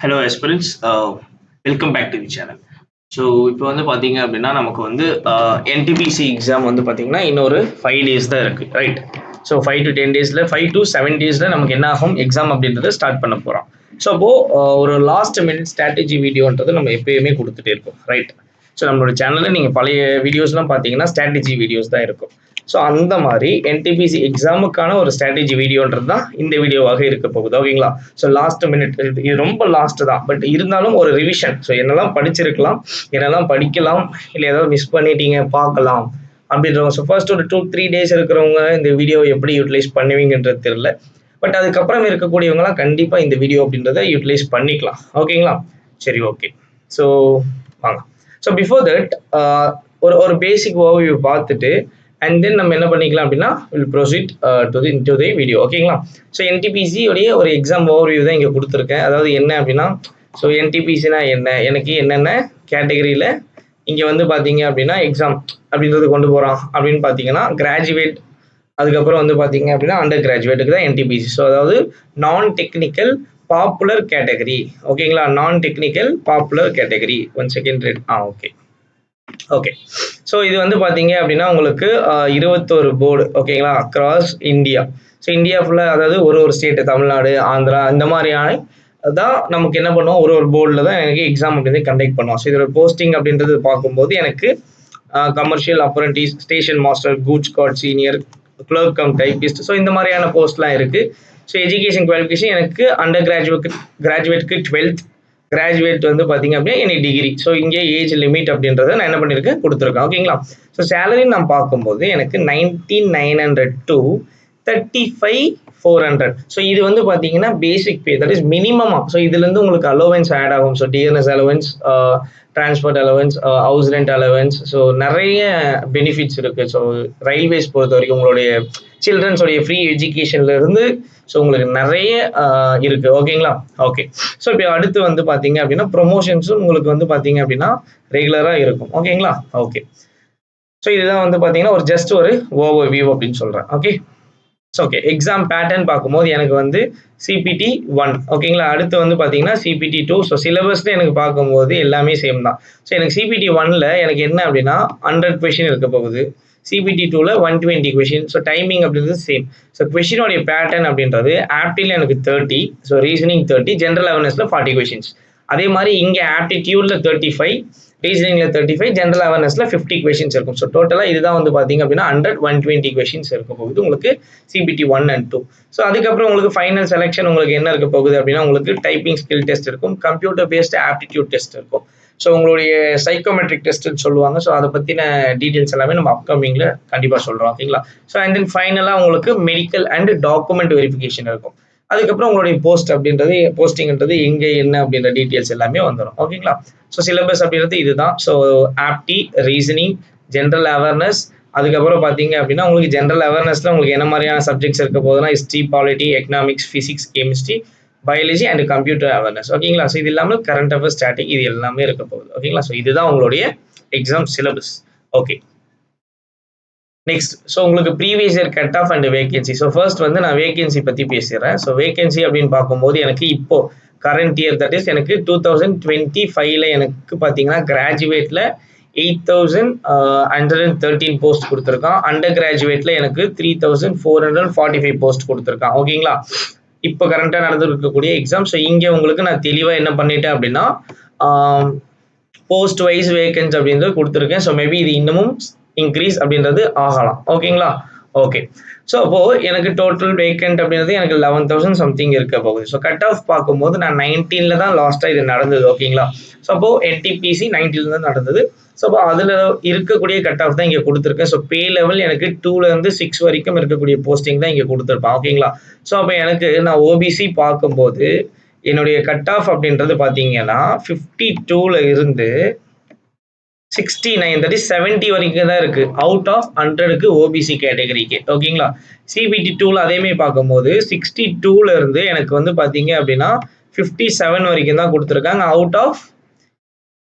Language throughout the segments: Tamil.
Hello aspirants, welcome back to the channel. So இப்போ வந்து பார்த்தீங்க அப்படின்னா நமக்கு வந்து என்டிபிசி எக்ஸாம் வந்து பார்த்தீங்கன்னா இன்னொரு 5 days தான் இருக்குது, right? So 5 to 10 days, 5 to 7 days நமக்கு என்ன ஆகும் எக்ஸாம் அப்படின்றத ஸ்டார்ட் பண்ண போகிறோம். ஸோ அப்போது ஒரு லாஸ்ட் மினிட் ஸ்ட்ராட்டஜி வீடியோன்றது நம்ம எப்பயுமே கொடுத்துட்டே இருக்கோம், ரைட்? ஸோ நம்மளோட சேனலில் நீங்கள் பழைய வீடியோஸ்லாம் பார்த்தீங்கன்னா ஸ்ட்ராட்டஜி வீடியோஸ் தான் இருக்கும். ஸோ அந்த மாதிரி என்டிபிசி எக்ஸாமுக்கான ஒரு ஸ்ட்ராட்டஜி வீடியோன்றது தான் இந்த வீடியோவாக இருக்க போகுது, ஓகேங்களா? ஸோ லாஸ்ட் மினிட் இது ரொம்ப லாஸ்ட் தான், பட் இருந்தாலும் ஒரு ரிவிஷன். ஸோ என்னெல்லாம் படிச்சிருக்கலாம், என்னெல்லாம் படிக்கலாம், இல்லை ஏதாவது மிஸ் பண்ணிட்டீங்க பார்க்கலாம் அப்படின்றவங்க. ஸோ ஃபர்ஸ்ட் ஒரு 2-3 days இருக்கிறவங்க இந்த வீடியோ எப்படி யூட்டிலைஸ் பண்ணுவீங்கன்றது தெரியல, பட் அதுக்கப்புறம் இருக்கக்கூடியவங்களாம் கண்டிப்பாக இந்த வீடியோ அப்படின்றத யூட்டிலைஸ் பண்ணிக்கலாம், ஓகேங்களா? சரி, ஓகே. ஸோ வாங்க. ஸோ பிஃபோர் தட் ஒரு பேசிக் ஓவர்வியூ பார்த்துட்டு அண்ட் தென் நம்ம என்ன பண்ணிக்கலாம் அப்படின்னா will proceed to the video, ஓகேங்களா? ஸோ என்டிபிசி உடைய ஒரு எக்ஸாம் ஓவர்வியூ தான் இங்கே கொடுத்துருக்கேன். அதாவது என்ன அப்படின்னா, ஸோ என்டிபிசினா என்ன, எனக்கு என்னென்ன கேட்டகரியில் இங்கே வந்து பார்த்தீங்க அப்படின்னா எக்ஸாம் அப்படின்றது கொண்டு போகிறான் அப்படின்னு பார்த்தீங்கன்னா கிராஜுவேட், அதுக்கப்புறம் வந்து பார்த்தீங்க அப்படின்னா அண்டர் கிராஜுவேட்டுக்கு தான் என்டிபிசி. ஸோ அதாவது நான் டெக்னிக்கல் பாப்புலர் கேட்டகரி, ஓகேங்களா? நான் technical popular category. 1 second, okay. Okay, so இது வந்து பார்த்தீங்க அப்படின்னா உங்களுக்கு 21 போர்டு, ஓகேங்களா, அக்ராஸ் இந்தியா. ஸோ இந்தியா ஃபுல்லாக, அதாவது ஒரு ஸ்டேட்டு, தமிழ்நாடு, ஆந்திரா, இந்த மாதிரியான தான் நமக்கு என்ன பண்ணுவோம், ஒரு போர்டில் தான் எனக்கு எக்ஸாம் அப்படின்றது கண்டக்ட் பண்ணுவோம். ஸோ இதோட போஸ்டிங் அப்படின்றது பார்க்கும்போது எனக்கு commercial apprentice, station master, goods guard senior, clerk cum typist, so இந்த மாதிரியான போஸ்ட்லாம் இருக்குது. ஸோ எஜுகேஷன் குவாலிஃபிகேஷன் எனக்கு அண்டர் கிராஜுவேட்டுக்கு 12th, கிராஜுவேட் வந்து பார்த்தீங்க அப்படின்னா எனி டிகிரி. ஸோ இங்கே ஏஜ் லிமிட் அப்படின்றத நான் என்ன பண்ணியிருக்கேன், கொடுத்துருக்கேன், ஓகேங்களா? ஸோ சேலரி நான் பார்க்கும்போது எனக்கு 19,900 to 35,400. ஸோ இது வந்து பார்த்தீங்கன்னா பேசிக் பே, தட் இஸ் மினிமமா. ஸோ இதுலேருந்து உங்களுக்கு அலோவன்ஸ் ஆட் ஆகும். So DNS allowance, transport allowance, house rent allowance, so நிறைய பெனிஃபிட்ஸ் இருக்குது. ஸோ ரயில்வேஸ் பொறுத்த வரைக்கும் உங்களுடைய சில்ட்ரன்ஸோடைய ஃப்ரீ எஜுகேஷன்ல இருந்து ஸோ உங்களுக்கு நிறைய இருக்கு, ஓகேங்களா? ஓகே. ஸோ இப்போ அடுத்து வந்து பார்த்தீங்க அப்படின்னா ப்ரொமோஷன்ஸும் உங்களுக்கு வந்து பார்த்தீங்க அப்படின்னா ரெகுலராக இருக்கும், ஓகேங்களா? ஓகே. ஸோ இதுதான் வந்து பார்த்தீங்கன்னா ஒரு ஜஸ்ட் ஒரு ஓவர் வியூ அப்படின்னு சொல்கிறேன், okay. So okay, exam pattern பார்க்கும்போது எனக்கு வந்து சிபிடி 1, ஓகேங்களா? அடுத்து வந்து பார்த்தீங்கன்னா சிபிடி 2. ஸோ சிலபஸ்ன்னு எனக்கு பார்க்கும்போது எல்லாமே சேம் தான். ஸோ எனக்கு சிபிடி 1ல் எனக்கு என்ன அப்படின்னா 100 கொஷின் இருக்க போகுது. சிபிடி 2ல் 120 கொஷின். ஸோ டைமிங் அப்படின்றது சேம். ஸோ கொஷினோடைய பேட்டர்ன் அப்படின்றது ஆப்டில் எனக்கு 30, ஸோ ரீசனிங் 30, ஜென்ரல் அவேர்னஸில் 40 கொஷின்ஸ். அதே மாதிரி இங்கே ஆப்டிடியூடில் 35, ரீசனிங்கில் 35, ஜென்ரல் அவேர்னஸில் 50 கொஷின்ஸ் இருக்கும். ஸோ டோட்டலாக இதுதான் வந்து பார்த்தீங்க அப்படின்னா 120 கொஷின்ஸ் இருக்க போகுது உங்களுக்கு சிபிடி 1 and 2. ஸோ அதுக்கப்புறம் உங்களுக்கு ஃபைனல் செலெக்ஷன் உங்களுக்கு என்ன இருக்க போகுது அப்படின்னா உங்களுக்கு டைப்பிங் ஸ்கில் டெஸ்ட் இருக்கும், கம்ப்யூட்டர் பேஸ்டு ஆப்டிடியூட் டெஸ்ட் இருக்கும். ஸோ உங்களுடைய சைக்கோமெட்ரிக் டெஸ்ட்னு சொல்லுவாங்க. ஸோ அதை பற்றின டீட்டெயில்ஸ் எல்லாமே நம்ம அப்கமிங்கில் கண்டிப்பாக சொல்கிறோம், ஓகேங்களா? ஸோ அண்ட் தென் ஃபைனலாக உங்களுக்கு மெடிக்கல் அண்ட் டாக்குமெண்ட் வெரிஃபிகேஷன் இருக்கும். அதுக்கப்புறம் உங்களுடைய போஸ்டிங்ன்றது எங்கே என்ன அப்படின்ற டீட்டெயில்ஸ் எல்லாமே வந்துடும், ஓகேங்களா? ஸோ சிலபஸ் அப்படின்றது இதுதான். ஸோ ஆப்டி, ரீசனிங், ஜென்ரல் அவேர்னஸ், அதுக்கப்புறம் பார்த்தீங்க அப்படின்னா உங்களுக்கு ஜென்ரல் அவேர்னஸில் உங்களுக்கு என்ன மாதிரியான சப்ஜெக்ட்ஸ் இருக்க போகுதுன்னா history, polity, economics, physics, chemistry, biology and computer awareness, ஓகேங்களா? ஸோ இது இல்லாமல் கரண்ட் அஃபேர்ஸ், ஸ்டாட்டிக், இது எல்லாமே இருக்க போகுது, ஓகேங்களா? ஸோ இதுதான் உங்களுடைய exam syllabus, okay. Next, so உங்களுக்கு previous year cut off and vacancy. So first வந்து நான் வேகன்சி பற்றி பேசுகிறேன். ஸோ வேகன்சி அப்படின்னு பார்க்கும்போது எனக்கு இப்போ கரண்ட் இயர், தட் இஸ் எனக்கு 2025ல் எனக்கு பார்த்தீங்கன்னா கிராஜுவேட்டில் 8,113 போஸ்ட் கொடுத்துருக்கான். அண்டர் கிராஜுவேட்டில் எனக்கு 3,445 போஸ்ட் கொடுத்துருக்கான், ஓகேங்களா? இப்போ கரண்ட்டாக நடந்துருக்கக்கூடிய எக்ஸாம். ஸோ இங்கே உங்களுக்கு நான் தெளிவாக என்ன பண்ணிட்டேன் அப்படின்னா போஸ்ட் வைஸ் வேகன்ஸ் அப்படின்றது கொடுத்துருக்கேன். ஸோ மேபி இது இன்னமும் இன்க்ரீஸ் அப்படின்றது ஆகலாம், ஓகேங்களா? ஓகே. ஸோ அப்போது எனக்கு டோட்டல் வேக்கண்ட் அப்படின்றது எனக்கு 11,000 சம்திங் இருக்க போகுது. ஸோ கட் ஆஃப் பார்க்கும்போது நான் 19ல் தான் லாஸ்ட்டாக இது நடந்தது, ஓகேங்களா? ஸோ அப்போது என்டிபிசி 19ல் தான் நடந்தது. ஸோ அப்போ அதில் இருக்கக்கூடிய கட் ஆஃப் தான் இங்கே கொடுத்துருக்கேன். ஸோ பே லெவல் எனக்கு 2லேருந்து 6 வரைக்கும் இருக்கக்கூடிய போஸ்டிங் தான் இங்கே கொடுத்துருப்பேன், ஓகேங்களா? ஸோ அப்போ எனக்கு நான் ஓபிசி பார்க்கும்போது என்னுடைய கட் ஆஃப் அப்படின்றது பார்த்தீங்கன்னா 52ல் இருந்து 69, தட் இஸ் 70 வரைக்கும் தான் இருக்குது அவுட் ஆஃப் 100க்கு ஓபிசி கேட்டகரிக்கு, ஓகேங்களா? சிபிடி 2ல் அதேமாதிரி பார்க்கும்போது 62ல் இருந்து எனக்கு வந்து பார்த்தீங்க அப்படின்னா 57 வரைக்கும் தான் கொடுத்துருக்காங்க அவுட் ஆஃப்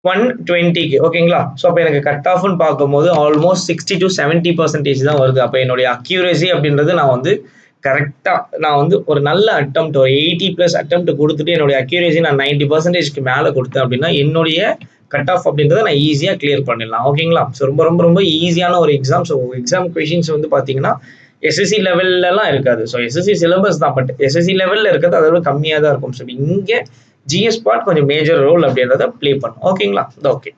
120க்கு, ஓகேங்களா? ஸோ அப்போ எனக்கு கட் ஆஃப்னு பார்க்கும்போது ஆல்மோஸ்ட் 60 to 70% தான் வருது. அப்போ என்னுடைய அக்யூரசி அப்படின்றது நான் வந்து கரெக்டாக நான் வந்து ஒரு நல்ல அட்டெம்ப்ட் ஒரு 80+ அட்டெம்ப்ட் கொடுத்துட்டு என்னுடைய அக்யூரேசி நான் 90%க்கு மேலே கொடுத்தேன் அப்படின்னா என்னுடைய கட் ஆஃப் அப்படின்றத நான் ஈஸியாக கிளியர் பண்ணிடலாம். ஓகேங்களா? ஸோ ரொம்ப ரொம்ப ரொம்ப ஈஸியான ஒரு எக்ஸாம். ஸோ எக்ஸாம் கொஷின்ஸ் வந்து பார்த்தீங்கன்னா எஸ்எஸ்சி லெவல்லலாம் இருக்காது. ஸோ எஸ்எஸ்சி சிலபஸ் தான், பட் எஸ்எஸ்சி லெவலில் இருக்கிறது அதோட கம்மியாக தான் இருக்கும். ஸோ இங்கே ஜிஎஸ் பார்ட் கொஞ்சம் மேஜர் ரோல் அப்படின்றத ப்ளே பண்ணும். ஓகேங்களா? Okay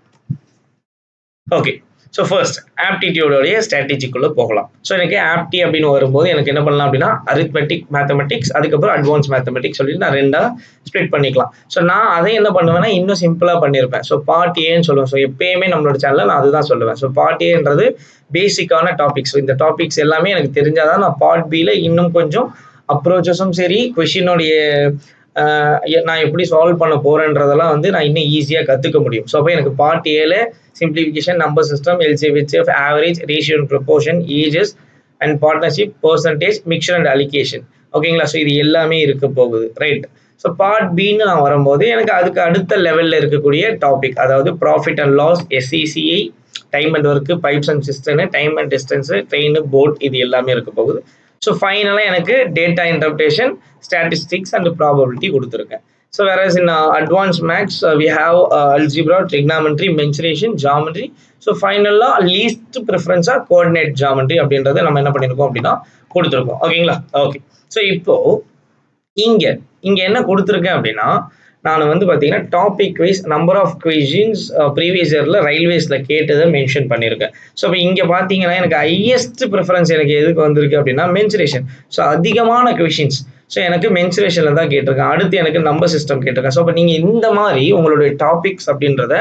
okay. ஸோ ஃபர்ஸ்ட் ஆப்டிடியூடோடைய ஸ்ட்ராட்டஜிக்குள்ளே போகலாம். ஸோ எனக்கு ஆப்டி அப்படின்னு வரும்போது எனக்கு என்ன பண்ணலாம் அப்படின்னா அரித்மெட்டிக் மேத்தமெட்டிக்ஸ் அதுக்கப்புறம் அட்வான்ஸ் மேத்தமெட்டிக்ஸ் சொல்லிட்டு நான் ரெண்டாக ஸ்ப்ளிட் பண்ணிக்கலாம். ஸோ நான் அதை என்ன பண்ணுவேன்னா இன்னும் சிம்பிளாக பண்ணியிருப்பேன். ஸோ பார்ட் ஏன்னு சொல்லுவேன். ஸோ எப்பயுமே நம்மளோட சேனலில் நான் அதுதான் சொல்லுவேன். ஸோ பார்ட் ஏன்றது பேசிக்கான டாபிக்ஸ். ஸோ இந்த டாபிக்ஸ் எல்லாமே எனக்கு தெரிஞ்சாதான் நான் பார்ட் பியில் இன்னும் கொஞ்சம் அப்ரோச்சஸும் சரி கொஷினுடைய நான் எப்படி சால்வ் பண்ண போறேன்றதெல்லாம் வந்து நான் இன்னும் ஈஸியாக கற்றுக்க முடியும். ஸோ அப்போ எனக்கு பார்ட் ஏல simplification, number system, LCF, average, ratio and proportion, ages and partnership, percentage, mixture and alligation. ஓகேங்களா? ஸோ இது எல்லாமே இருக்க போகுது, ரைட்? ஸோ பார்ட் பின்னு நான் வரும்போது எனக்கு அதுக்கு அடுத்த லெவலில் இருக்கக்கூடிய டாபிக், அதாவது profit and loss, SI CI, time and work, pipes and cistern, time and distance, train, boat, இது எல்லாமே இருக்க போகுது. ஸோ ஃபைனலாக எனக்கு data interpretation, statistics and probability கொடுத்துருக்கேன். So whereas in advanced maths we have algebra, trigonometry, mensuration, geometry. So ஃபைனலாக லீஸ்ட் ப்ரிஃபரன்ஸாக கோஆர்டினேட் ஜாமெட்ரி அப்படின்றத நம்ம என்ன பண்ணியிருக்கோம் அப்படின்னா கொடுத்துருக்கோம். ஓகேங்களா? ஓகே. ஸோ இப்போ இங்கே என்ன கொடுத்துருக்கேன் அப்படின்னா நான் வந்து பார்த்தீங்கன்னா topic wise number of questions previous இயரில் ரயில்வேஸில் கேட்டதை மென்ஷன் பண்ணியிருக்கேன். ஸோ இப்போ இங்கே பார்த்தீங்கன்னா எனக்கு ஹையஸ்ட் ப்ரிஃபரன்ஸ் எனக்கு எதுக்கு வந்திருக்கு அப்படின்னா மென்சுரேஷன். ஸோ அதிகமான கொஷின்ஸ் ஸோ எனக்கு மென்சுரேஷனில் தான் கேட்டிருக்கேன். அடுத்து எனக்கு நம்பர் சிஸ்டம் கேட்டிருக்கேன். ஸோ அப்போ நீங்கள் இந்த மாதிரி உங்களுடைய டாபிக்ஸ் அப்படின்றத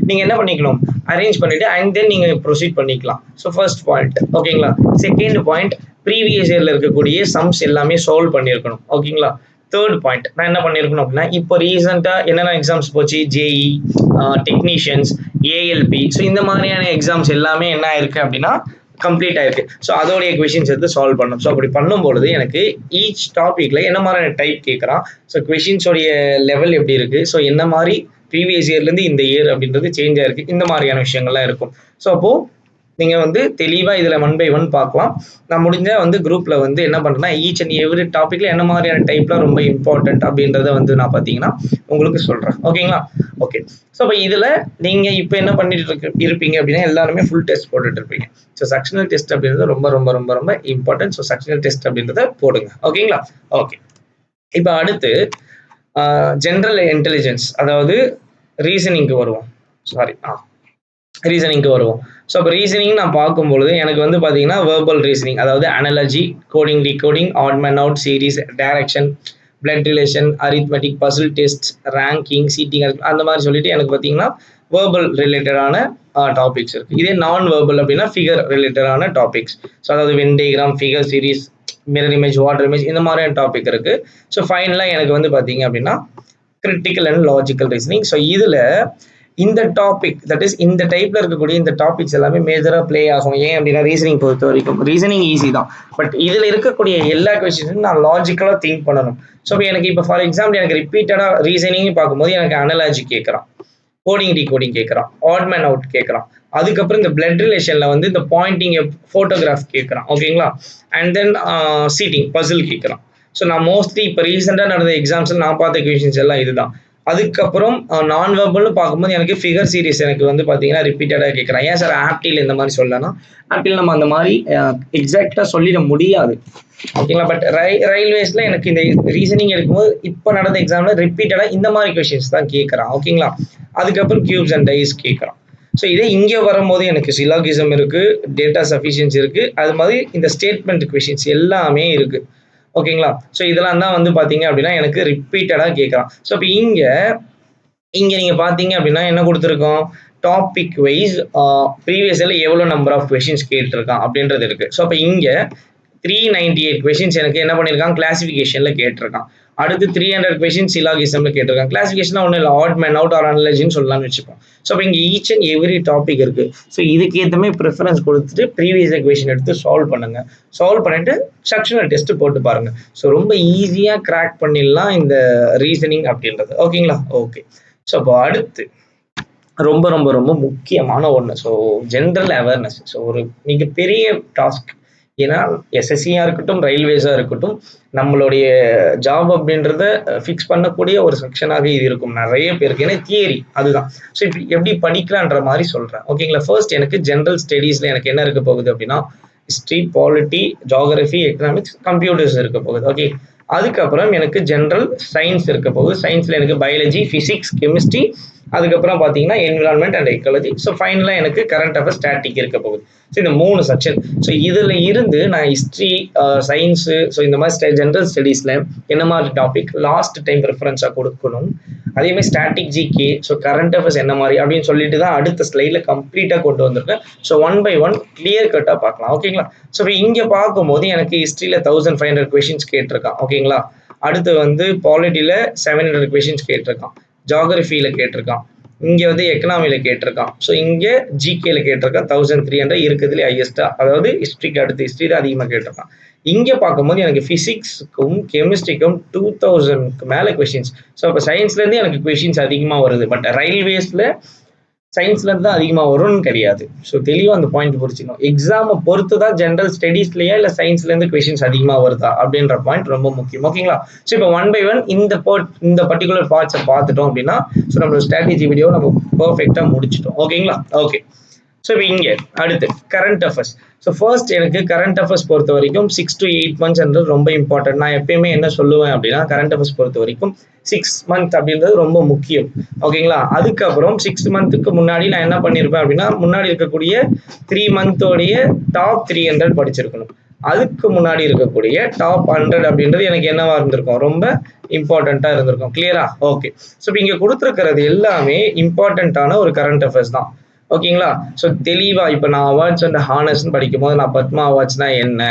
நீங்கள் என்ன பண்ணிக்கணும், அரேஞ்ச் பண்ணிவிட்டு அண்ட் தென் நீங்கள் ப்ரொசீட் பண்ணிக்கலாம். So first point. ஓகேங்களா? செகண்ட் பாயிண்ட், ப்ரீவியஸ் இயரில் இருக்கக்கூடிய சம்ஸ் எல்லாமே சால்வ் பண்ணியிருக்கணும். ஓகேங்களா? தேர்ட் பாயிண்ட், நான் என்ன பண்ணியிருக்கணும் அப்படின்னா இப்போ ரீசெண்டாக என்னென்ன எக்ஸாம்ஸ் போச்சு, ஜேஇ, டெக்னீஷியன்ஸ், ஏஎல்பி. ஸோ இந்த மாதிரியான எக்ஸாம்ஸ் எல்லாமே என்ன ஆயிருக்கு அப்படின்னா கம்ப்ளீட் ஆயிருக்கு. ஸோ அதோடைய கொஷின்ஸ் எடுத்து சால்வ் பண்ணும். ஸோ அப்படி பண்ணும்பொழுது எனக்கு ஈச் டாபிக்ல என்ன மாதிரியான டைப் கேட்குறான், ஸோ கொஷின்ஸோடைய லெவல் எப்படி இருக்கு, ஸோ என்ன மாதிரி ப்ரீவியஸ் இயர்லேருந்து இந்த இயர் அப்படின்றது சேஞ்ச் ஆயிருக்கு, இந்த மாதிரியான விஷயங்கள்லாம் இருக்கும். ஸோ அப்போ நீங்கள் வந்து தெளிவாக இதில் 1 by 1 பார்க்கலாம். நான் முடிஞ்ச வந்து குரூப்பில் வந்து என்ன பண்ணுறேன்னா ஈச் அண்ட் எவ்ரி டாப்பிக்கில் என்ன மாதிரியான டைப்லாம் ரொம்ப இம்பார்ட்டன்ட் அப்படின்றத வந்து நான் பார்த்தீங்கன்னா உங்களுக்கு சொல்கிறேன். ஓகேங்களா? ஓகே. ஸோ இப்போ இதில் நீங்கள் இப்போ என்ன பண்ணிட்டு இருப்பீங்க அப்படின்னா எல்லாருமே ஃபுல் டெஸ்ட் போட்டுட்டு இருப்பீங்க. ஸோ செக்ஷனல் டெஸ்ட் அப்படின்றது ரொம்ப ரொம்ப ரொம்ப ரொம்ப இம்பார்ட்டன்ட். ஸோ செக்ஷனல் டெஸ்ட் அப்படின்றத போடுங்க. ஓகேங்களா? ஓகே. இப்போ அடுத்து ஜென்ரல் இன்டெலிஜென்ஸ், அதாவது ரீசனிங்க்கு வருவோம். ரீசனிங்க்கு வருவோம். ஸோ அப்போ ரீசனிங் நான் பார்க்கும்பொழுது எனக்கு வந்து பார்த்தீங்கன்னா வேர்பல் ரீசனிங், அதாவது analogy, coding, decoding, odd man out, series, direction, blood relation, arithmetic, puzzle test, ranking, seating, அந்த மாதிரி சொல்லிட்டு எனக்கு பார்த்தீங்கன்னா வேர்பல் ரிலேட்டடான டாபிக்ஸ் இருக்குது. இதே நான் வேர்பல் அப்படின்னா ஃபிகர் ரிலேட்டடான டாபிக்ஸ். ஸோ அதாவது Venn diagram, figure series, mirror image, water image, இந்த மாதிரியான டாபிக் இருக்குது. ஸோ ஃபைனலாக எனக்கு வந்து பார்த்தீங்க அப்படின்னா critical and logical reasoning. So இதில் இந்த டாபிக், தட் இஸ் இந்த டைப்ல இருக்கக்கூடிய இந்த டாபிக்ஸ் எல்லாமே மேஜரா பிளே ஆகும். ஏன் அப்படின்னா ரீசனிங் பொறுத்த வரைக்கும் ரீசனிங் ஈஸி தான், பட் இதுல இருக்கக்கூடிய எல்லா கொஸ்டின்ஸும் நான் லாஜிக்கலா திங்க் பண்ணணும். ஸோ எனக்கு இப்போ ஃபார் எக்ஸாம்பிள் எனக்கு ரிப்பீட்டடா ரீசனிங் பார்க்கும்போது எனக்கு அனலாஜி கேட்கறான், கோடிங் டிகோடிங் கேட்கறான், ஆட் மேன் அவுட் கேட்கறான், அதுக்கப்புறம் இந்த பிளட் ரிலேஷன்ல வந்து இந்த பாயிண்டிங் போட்டோகிராஃப் கேட்கறான். ஓகேங்களா? அண்ட் தென் சீட்டிங், பசில் கேட்கறான். ஸோ நான் மோஸ்ட்லி இப்போ ரீசெண்டாக நடந்த எக்ஸாம்ஸ் நான் பார்த்த கொஸ்டின்ஸ் எல்லாம் இதுதான். அதுக்கப்புறம் நான் வெர்பல்னு பார்க்கும்போது எனக்கு ஃபிகர் சீரிஸ் எனக்கு வந்து பார்த்தீங்கன்னா ரிப்பீட்டடாக கேட்குறேன். ஏன் சார் ஆப்டியில் இந்த மாதிரி சொல்லனா, ஆப்டியில் நம்ம அந்த மாதிரி எக்ஸாக்டாக சொல்லிட முடியாது. ஓகேங்களா? பட் ரயில்வேஸில் எனக்கு இந்த ரீசனிங் எடுக்கும்போது இப்போ நடந்த எக்ஸாமில் ரிப்பீட்டடாக இந்த மாதிரி கொஷின்ஸ் தான் கேட்குறான். ஓகேங்களா? அதுக்கப்புறம் கியூப்ஸ் அண்ட் டைஸ் கேட்குறான். ஸோ இதே இங்கே வரும்போது எனக்கு சிலாகிசம் இருக்குது, டேட்டா சஃபிஷியன்சி இருக்குது, அது மாதிரி இந்த ஸ்டேட்மெண்ட் கொஷின்ஸ் எல்லாமே இருக்குது. ஓகேங்களா? ஸோ இதெல்லாம் தான் வந்து பார்த்தீங்க அப்படின்னா எனக்கு ரிப்பீட்டடாக கேட்குறான். ஸோ இப்போ இங்கே நீங்கள் பார்த்தீங்க அப்படின்னா என்ன கொடுத்துருக்கோம், டாபிக் வைஸ் ப்ரீவியஸில் எவ்வளோ நம்பர் ஆஃப் கொஷின்ஸ் கேட்டிருக்கான் அப்படின்றது இருக்குது. ஸோ அப்போ இங்கே 398 கொஷின்ஸ் எனக்கு என்ன பண்ணியிருக்கான், கிளாசிஃபிகேஷனில் கேட்டிருக்கான். அடுத்து 300 கொஷின்ஸ் சிலாகிசமில் கேட்டிருக்கான். கிளாசிஃபிகேஷனாக ஒன்றும் இல்லை, ஆட் மேன் அவுட் ஆர் அனலஜின்னு சொல்லலாம்னு வச்சுப்போம். ஸோ அப்போ இங்கே ஈச் அண்ட் எவ்ரி டாபிக் இருக்குது. ஸோ இதுக்கு ஏற்றமே ப்ரிஃபரன்ஸ் கொடுத்துட்டு ப்ரீவியஸ் கொஷின் எடுத்து சால்வ் பண்ணுங்க. சால்வ் பண்ணிட்டு செக்ஷனல் டெஸ்ட் போட்டு பாருங்க. ஸோ ரொம்ப ஈஸியாக கிராக் பண்ணிடலாம் இந்த ரீசனிங் அப்படின்றது. ஓகேங்களா? ஓகே. ஸோ அப்போ அடுத்து ரொம்ப ரொம்ப ரொம்ப முக்கியமான ஒன்று, ஸோ ஜென்ரல் அவேர்னஸ். ஸோ ஒரு மிகப்பெரிய டாஸ்க் ஏன்னா எஸ்எஸ்சியாக இருக்கட்டும், ரயில்வேஸாக இருக்கட்டும், நம்மளுடைய ஜாப் அப்படின்றத ஃபிக்ஸ் பண்ணக்கூடிய ஒரு செக்ஷனாக இது இருக்கும் நிறைய பேருக்கு. ஏன்னா தியரி அதுதான். ஸோ இப்போ எப்படி படிக்கலான்ற மாதிரி சொல்கிறேன். ஓகேங்களா? ஃபர்ஸ்ட் எனக்கு ஜென்ரல் ஸ்டடீஸில் எனக்கு என்ன இருக்க போகுது அப்படின்னா, history, polity, geography, economics, computers இருக்க போகுது. ஓகே, அதுக்கப்புறம் எனக்கு ஜென்ரல் சயின்ஸ் இருக்க போகுது. சயின்ஸில் எனக்கு பயாலஜி, ஃபிசிக்ஸ், கெமிஸ்ட்ரி, அதுக்கப்புறம் பார்த்தீங்கன்னா என்விரான்மெண்ட் அண்ட் எக்காலஜி. ஸோ ஃபைனலாக எனக்கு கரண்ட் அஃபேர்ஸ், ஸ்டாட்டிக் இருக்க போகுது. ஸோ இந்த 3 செக்ஷன். ஸோ இதில் இருந்து நான் ஹிஸ்ட்ரி, சயின்ஸு, ஸோ இந்த மாதிரி ஜென்ரல் ஸ்டடீஸில் என்ன மாதிரி டாபிக் லாஸ்ட் டைம் ப்ரிஃபரன்ஸாக கொடுக்கணும், அதேமாதிரி static, GK, so current affairs என்ன மாதிரி அப்படின்னு சொல்லிட்டு தான் அடுத்த ஸ்லைடில் கம்ப்ளீட்டாக கொண்டு வந்திருக்கேன். ஸோ 1 by 1 கிளியர் கட்டாக பார்க்கலாம். ஓகேங்களா? ஸோ இப்போ இங்கே பார்க்கும்போது எனக்கு ஹிஸ்ட்ரியில் 1500 கொஷின்ஸ் கேட்டிருக்கான். ஓகேங்களா? அடுத்து வந்து பாலிட்டியில் 700 கொஷின்ஸ் கேட்டிருக்கான், ஜியோகிரஃபியில் கேட்டிருக்கான், இங்கே வந்து எக்கனாமியில் கேட்டிருக்கான், ஸோ இங்கே ஜிகேல கேட்டிருக்கான் 1300 இருக்குதுல ஹையஸ்டா, அதாவது ஹிஸ்ட்ரிக்கு அடுத்து ஹிஸ்ட்ரியில் அதிகமாக கேட்டிருக்கான். இங்கே பார்க்கும்போது எனக்கு ஃபிசிக்ஸுக்கும் கெமிஸ்ட்ரிக்கும் 2000க்கு மேலே கொஷின்ஸ். ஸோ இப்போ சயின்ஸ்லேருந்து எனக்கு கொஷின்ஸ் அதிகமாக வருது. பட் ரயில்வேஸில் சயின்ஸ்லேருந்து தான் அதிகமாக வரும்னு கிடையாது. ஸோ தெளிவாக அந்த பாயிண்ட் புரிச்சிக்கணும். எக்ஸாமை பொறுத்து தான் ஜென்ரல் ஸ்டடீஸ்லையா இல்லை சயின்ஸ்லேருந்து கொஷின்ஸ் அதிகமாக வருதா அப்படின்ற பாயிண்ட் ரொம்ப முக்கியம். ஓகேங்களா? ஸோ இப்போ 1 by 1 இந்த பர்டிகுலர் பார்ட்ஸை பார்த்துட்டோம் அப்படின்னா, ஸோ நம்மளோட ஸ்ட்ராட்டஜி வீடியோ நம்ம பர்ஃபெக்டாக முடிச்சிட்டோம். ஓகேங்களா? ஓகே. ஸோ இப்போ இங்கே அடுத்து கரண்ட் அஃபேர்ஸ். ஸோ ஃபர்ஸ்ட் எனக்கு கரண்ட் அஃபேர்ஸ் பொறுத்த வரைக்கும் 6 to 8 months ரொம்ப இம்பார்ட்டன்ட். நான் எப்பயுமே என்ன சொல்லுவேன் அப்படின்னா, கரண்ட் அஃபேர்ஸ் பொறுத்த வரைக்கும் 6 months அப்படின்றது ரொம்ப முக்கியம். ஓகேங்களா? அதுக்கப்புறம் 6 monthsக்கு முன்னாடி நான் என்ன பண்ணியிருப்பேன் அப்படின்னா, முன்னாடி இருக்கக்கூடிய 3 monthோடைய டாப் 300 படிச்சிருக்கணும். அதுக்கு முன்னாடி இருக்கக்கூடிய டாப் 100 அப்படின்றது எனக்கு என்னவா இருந்திருக்கும், ரொம்ப இம்பார்ட்டண்ட்டாக இருந்திருக்கும். கிளியரா? ஓகே. ஸோ இப்போ இங்கே கொடுத்துருக்கிறது எல்லாமே இம்பார்ட்டண்ட்டான ஒரு கரண்ட் அஃபேர்ஸ் தான். ஓகேங்களா? ஸோ தெளிவா இப்போ நான் அவார்ட்ஸ் வந்து ஹானர்ஸ்ன்னு படிக்கும் போது நான் பத்மா அவார்ட்ஸ்னா என்ன,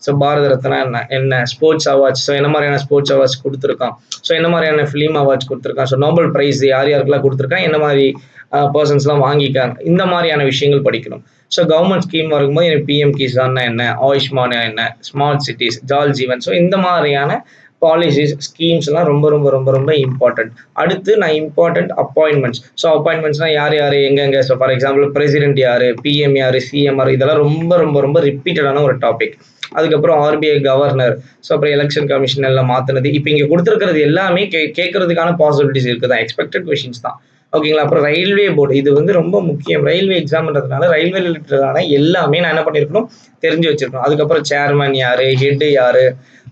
ஸோ பாரத ரத்னா என்ன, ஸ்போர்ட்ஸ் அவார்ட்ஸ், ஸோ என்ன மாதிரியான ஸ்போர்ட்ஸ் அவார்ட்ஸ் கொடுத்துருக்கான், ஸோ என்ன மாதிரியான ஃபிலிம் அவார்ட்ஸ் கொடுத்துருக்கான், ஸோ நோபல் பிரைஸ் யாருக்கெல்லாம் கொடுத்துருக்கான், என்ன மாதிரி பர்சன்ஸ்லாம் வாங்கிக்காங்க, இந்த மாதிரியான விஷயங்கள் படிக்கணும். ஸோ கவர்மெண்ட் ஸ்கீம் வரும்போது எனக்கு பிஎம் கிசான்னா என்ன, ஆயுஷ்மான் என்ன, ஸ்மார்ட் சிட்டிஸ், ஜால் ஜீவன், ஸோ இந்த மாதிரியான பாலிசிஸ், ஸ்கீம்ஸ்லாம் ரொம்ப ரொம்ப ரொம்ப ரொம்ப இம்பார்ட்டன்ட். அடுத்து நான் இம்பார்ட்டன்ட் அப்பாயின்மெண்ட்ஸ். ஸோ அப்பாயின்மெண்ட்ஸ்னா யார் எங்கெங்க, ஸோ ஃபார் எக்ஸாம்பிள் பிரசிடென்ட் யார், பிஎம் யார், சிஎம் யார், இதெல்லாம் ரொம்ப ரொம்ப ரொம்ப ரிப்பீட்டடான ஒரு டாபிக். அதுக்கப்புறம் ஆர்பிஐ கவர்னர், ஸோ அப்புறம் எலெக்ஷன் கமிஷன் எல்லாம் மாற்றினது. இப்போ இங்கே கொடுத்துருக்கிறது எல்லாமே கேட்கறதுக்கான பாசிபிலிட்டிஸ் இருக்குதான், எக்ஸ்பெக்டட் கொஷின்ஸ் தான். ஓகேங்களா? அப்புறம் ரயில்வே போர்டு, இது வந்து ரொம்ப முக்கியம். ரயில்வே எக்ஸாம்ன்றதுனால ரயில்வே ரிலேட்டடான எல்லாமே நான் என்ன பண்ணியிருக்கணும், தெரிஞ்சு வச்சிருக்கணும். அதுக்கப்புறம் சேர்மன் யாரு, ஹெட் யாரு,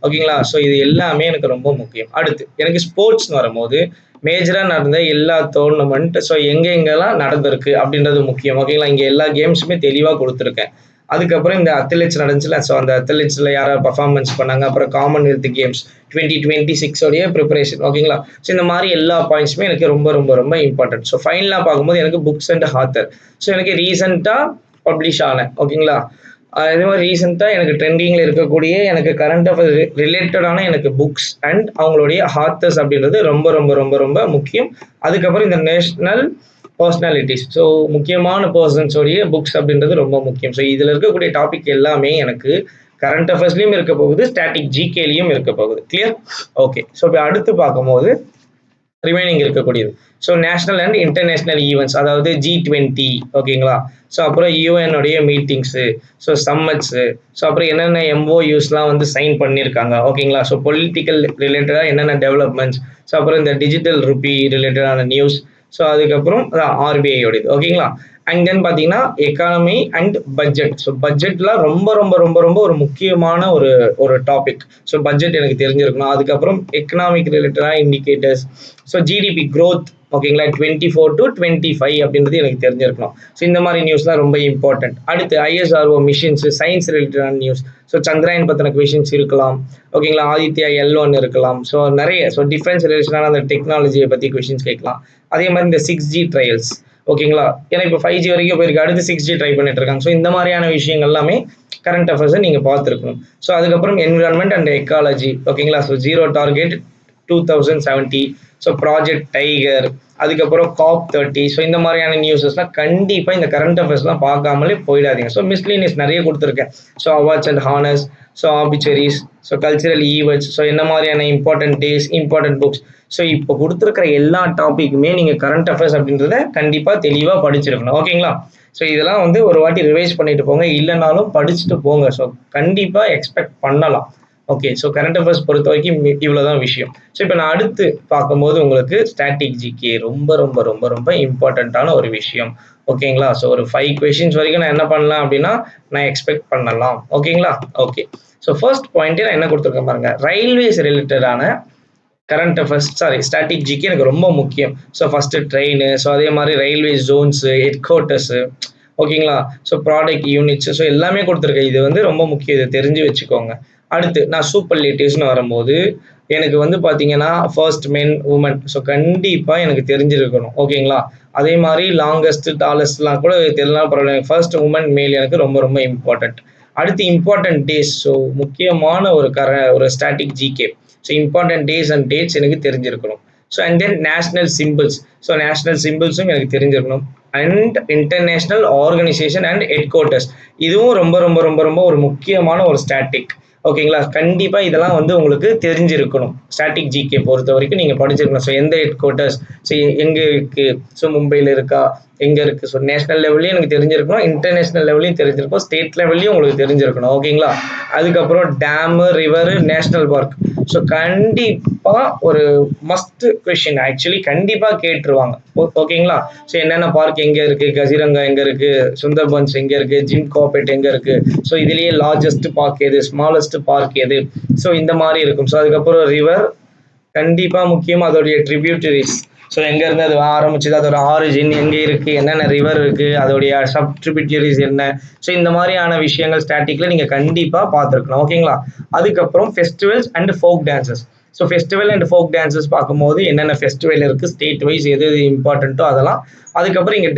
ஓகேங்களா? ஸோ இது எல்லாமே எனக்கு ரொம்ப முக்கியம். அடுத்து எனக்கு ஸ்போர்ட்ஸ்னு வரும்போது மேஜராக நடந்த எல்லா டோர்னமெண்ட், ஸோ எங்கெங்கெல்லாம் நடந்திருக்கு அப்படின்றது முக்கியம். ஓகேங்களா? இங்கே எல்லா கேம்ஸுமே தெளிவாக கொடுத்துருக்கேன். அதுக்கப்புறம் இந்த அத்லெட்ஸ் நடந்துச்சுல, ஸோ அந்த அத்லெட்ஸில் யாராவது பர்ஃபார்மன்ஸ் பண்ணாங்க, அப்புறம் காமன்வெல்த் கேம்ஸ் 2026 ப்ரிப்பரேஷன். ஓகேங்களா? ஸோ இந்த மாதிரி எல்லா பாயிண்ட்ஸுமே எனக்கு ரொம்ப ரொம்ப ரொம்ப இம்பார்ட்டன்ட். ஸோ ஃபைனலாக பார்க்கும்போது எனக்கு புக்ஸ் அண்ட் ஆத்தர், ஸோ எனக்கு ரீசெண்டாக பப்ளிஷ் ஆனேன். ஓகேங்களா? அதே மாதிரி ரீசெண்டாக எனக்கு ட்ரெண்டிங்கில் இருக்கக்கூடிய எனக்கு கரண்ட் அஃபேர்ஸ் ரிலேட்டடான எனக்கு புக்ஸ் அண்ட் அவங்களுடைய ஆத்தர்ஸ் அப்படின்றது ரொம்ப ரொம்ப ரொம்ப ரொம்ப முக்கியம். அதுக்கப்புறம் இந்த நேஷ்னல் பர்சனாலிட்டிஸ், ஸோ முக்கியமான பர்சன்ஸோடைய புக்ஸ் அப்படின்றது ரொம்ப முக்கியம். ஸோ இதில் இருக்கக்கூடிய டாபிக் எல்லாமே எனக்கு கரண்ட் அஃபேர்ஸ்லையும் இருக்க போகுது, ஸ்டாட்டிக் ஜிகேலையும் இருக்க போகுது. கிளியர்? ஓகே. ஸோ இப்போ அடுத்து பார்க்கும்போது ரிமைனிங் இருக்கக்கூடியது, so national and international events, அதாவது G20, ஓகேங்களா? ஸோ அப்புறம் யூஎன்னுடைய மீட்டிங்ஸு, ஸோ சம்மட்ஸு, ஸோ அப்புறம் என்னென்ன MOUஸ்லாம் வந்து சைன் பண்ணியிருக்காங்க. ஓகேங்களா? ஸோ பொலிட்டிக்கல் ரிலேட்டடாக என்னென்ன டெவலப்மெண்ட்ஸ், ஸோ அப்புறம் இந்த டிஜிட்டல் ருபி ரிலேட்டடான நியூஸ், ஸோ அதுக்கப்புறம் ஆர்பிஐயோடது. ஓகேங்களா? அண்ட் தென் பார்த்தீங்கன்னா எக்கானமி அண்ட் பட்ஜெட். ஸோ பட்ஜெட்லாம் ரொம்ப ரொம்ப ரொம்ப ரொம்ப ஒரு முக்கியமான ஒரு டாபிக். ஸோ பட்ஜெட் எனக்கு தெரிஞ்சிருக்கணும். அதுக்கப்புறம் எக்கனாமிக் ரிலேட்டடான இண்டிகேட்டர்ஸ், ஸோ ஜிடிபி க்ரோத், ஓகேங்களா, 24 to 25 அப்படின்றது எனக்கு தெரிஞ்சிருக்கணும். ஸோ இந்த மாதிரி நியூஸ்லாம் ரொம்ப இம்பார்ட்டன்ட். அடுத்து ISRO மிஷின்ஸ், சயின்ஸ் ரிலேட்டடான நியூஸ், ஸோ சந்திராயன் பற்றின கொஷின்ஸ் இருக்கலாம். ஓகேங்களா? ஆதித்யா L1 இருக்கலாம். ஸோ நிறைய, ஸோ டிஃபென்ஸ் ரிலேட்டடான அந்த டெக்னாலஜியை பற்றி கொஷின்ஸ் கேட்கலாம். அதே மாதிரி இந்த 6G ட்ரையல்ஸ், ஓகேங்களா? ஏன்னா இப்போ 5G வரைக்கும் போயிருக்கு, அடுத்து 6G ட்ரை பண்ணிட்டு இருக்காங்க. ஸோ இந்த மாதிரியான விஷயங்கள் எல்லாமே கரண்ட் அஃபேர்ஸை நீங்கள் பார்த்துருக்கணும். ஸோ அதுக்கப்புறம் என்விரான்மெண்ட் அண்ட் எக்காலஜி, ஓகேங்களா? So zero target 2070, so project tiger, அதுக்கப்புறம் COP30. ஸோ இந்த மாதிரியான நியூஸஸ்லாம் கண்டிப்பாக இந்த கரண்ட் அஃபேர்ஸ்லாம் பார்க்காமலே போயிடாதீங்க. ஸோ மிஸ்லினியஸ் நிறைய கொடுத்துருக்கேன். So awards and honours, so obituaries, so cultural events, so என்ன மாதிரியான important days, important books. So இப்போ கொடுத்துருக்கிற எல்லா டாப்பிக்குமே நீங்கள் கரண்ட் அஃபேர்ஸ் அப்படின்றத கண்டிப்பாக தெளிவாக படிச்சிருக்கணும். ஓகேங்களா? ஸோ இதெல்லாம் வந்து ஒரு வாட்டி ரிவைஸ் பண்ணிட்டு போங்க, இல்லைனாலும் படிச்சுட்டு போங்க. ஸோ கண்டிப்பாக எக்ஸ்பெக்ட் பண்ணலாம். ஓகே, ஸோ கரண்ட் அஃபேர்ஸ் பொறுத்த வரைக்கும் இவ்வளோதான் விஷயம். ஸோ இப்போ நான் அடுத்து பார்க்கும்போது உங்களுக்கு ஸ்டாட்டிக் ஜிகே ரொம்ப ரொம்ப ரொம்ப ரொம்ப இம்பார்ட்டண்ட்டான ஒரு விஷயம். ஓகேங்களா? ஸோ ஒரு 5 கொஸ்டின்ஸ் வரைக்கும் நான் என்ன பண்ணலாம் அப்படின்னா நான் எக்ஸ்பெக்ட் பண்ணலாம். ஓகேங்களா? ஓகே, ஸோ ஃபர்ஸ்ட் பாயிண்ட்டே நான் என்ன கொடுத்துருக்கேன் பாருங்க, ரயில்வேஸ் ரிலேட்டடான கரண்ட் அஃபேர்ஸ், ஸ்டாட்டிக் ஜிகே எனக்கு ரொம்ப முக்கியம். ஸோ ஃபர்ஸ்ட் ட்ரெயின், ஸோ அதே மாதிரி ரயில்வே ஜோன்ஸு, ஹெட் குவார்ட்டர்ஸு, ஓகேங்களா? ஸோ ப்ராடக்ட் யூனிட்ஸ், ஸோ எல்லாமே கொடுத்துருக்கேன். இது வந்து ரொம்ப முக்கியம், இதை தெரிஞ்சு வச்சுக்கோங்க. அடுத்து நான் சூப்பர்லேட்டிவ்ஸ்னு வரும்போது எனக்கு வந்து பார்த்தீங்கன்னா ஃபர்ஸ்ட் மென் உமன், ஸோ கண்டிப்பாக எனக்கு தெரிஞ்சிருக்கணும். ஓகேங்களா? அதே மாதிரி லாங்கஸ்ட் டாலஸ்ட்லாம் கூட தெரியலாம் பரவாயில்ல, ஃபர்ஸ்ட் உமன் மேல் எனக்கு ரொம்ப ரொம்ப இம்பார்ட்டன்ட். அடுத்து இம்பார்ட்டன்ட் டேஸ், ஸோ முக்கியமான ஒரு static GK. So important days and dates எனக்கு தெரிஞ்சிருக்கணும். So and then national symbols, so national சிம்பிள்ஸும் எனக்கு தெரிஞ்சிருக்கணும். And international organisation and headquarters, இதுவும் ரொம்ப ரொம்ப ரொம்ப ரொம்ப ஒரு முக்கியமான ஒரு ஸ்டாட்டிக். ஓகேங்களா? கண்டிப்பாக இதெல்லாம் வந்து உங்களுக்கு தெரிஞ்சிருக்கணும். ஸ்டாட்டிக் ஜிகே பொறுத்த வரைக்கும் நீங்கள் படிச்சிருக்கணும். ஸோ எந்த ஹெட் குவார்ட்டர்ஸ், ஸோ எங்கே இருக்குது, ஸோ மும்பையில் இருக்கா, எங்கே இருக்குது, ஸோ நேஷனல் லெவல்லையும் எனக்கு தெரிஞ்சிருக்கணும், இன்டர்நேஷனல் லெவல்லையும் தெரிஞ்சிருக்கும், ஸ்டேட் லெவல்லையும் உங்களுக்கு தெரிஞ்சிருக்கணும். ஓகேங்களா? அதுக்கப்புறம் dam, river, national park, so கண்டிப்பாக ஒரு மஸ்ட் கொஷின், ஆக்சுவலி கண்டிப்பாக கேட்டுருவாங்க. ஓகேங்களா? ஸோ என்னென்ன பார்க் எங்கே இருக்குது, கசிரங்கா எங்கே இருக்குது, சுந்தர்பன்ஸ் எங்கே இருக்குது, ஜிம் கார்பெட் எங்கே இருக்குது, ஸோ இதுலேயே லார்ஜஸ்ட் பார்க் எது, ஸ்மாலஸ்ட் பார்க் எது, ஸோ இந்த மாதிரி இருக்கும். ஸோ அதுக்கப்புறம் ரிவர் கண்டிப்பாக முக்கியம், அதோடைய ட்ரிபியூட்டரிஸ், ஸோ எங்கேருந்து அது ஆரம்பிச்சது, அதோட ஆரிஜின் எங்கே இருக்குது, என்னென்ன ரிவர் இருக்குது, அதோடைய சப் ட்ரிபியூட்டரிஸ் என்ன, ஸோ இந்த மாதிரியான விஷயங்கள் ஸ்டாட்டிக்கில் நீங்கள் கண்டிப்பாக பார்த்துருக்கணும். ஓகேங்களா? அதுக்கப்புறம் festivals and folk dances. So festival and folk dances பார்க்கும்போது என்னென்ன ஃபெஸ்டிவல் இருக்குது, ஸ்டேட் வைஸ் எது எது இம்பார்ட்டண்ட்டோ அதெல்லாம். அதுக்கப்புறம் இங்கே